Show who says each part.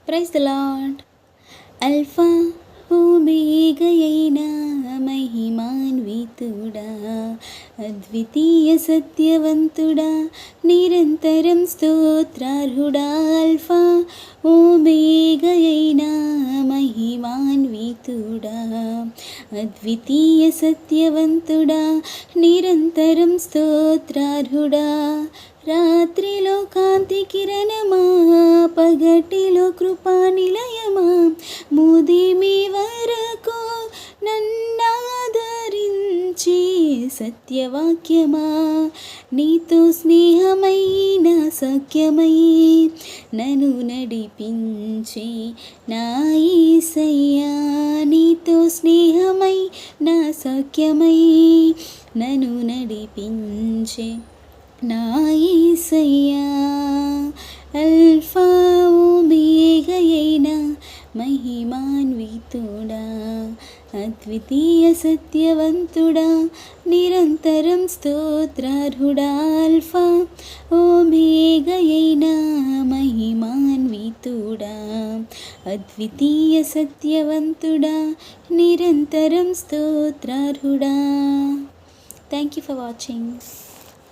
Speaker 1: Praise the lord. Alpha ఓమేగయైన మహిమాన్వితుడా, అద్వితీయ సత్యవంతుడా, నిరంతరం స్తోత్రార్హుడా. అల్ఫా ఓమేగయైన మహిమాన్వితుడా, అద్వితీయ సత్యవంతుడా, నిరంతరం స్తోత్రార్హుడా. రాత్రిలో కాంతి కిరణమా, పగటిలో కృపా నిలయమా, ముదిమి వరకు నన్నాదరించి సత్యవాక్యమా, నీతో స్నేహమైన సఖ్యమై నన్ను నడిపించే నా యేసయ్యా. నీతో స్నేహమై నా సఖ్యమై నన్ను నడిపించే నా యేసయ్యా. అల్ఫా ఓమేగయైన మహిమాన్వితుడా, అద్వితీయ సత్యవంతుడా, నిరంతరం స్తోత్రార్హుడా. అల్ఫా ఓమేగయైన మహిమాన్వితుడా, అద్వితీయ సత్యవంతుడా, నిరంతరం స్తోత్రార్హుడా. Thank you for watching.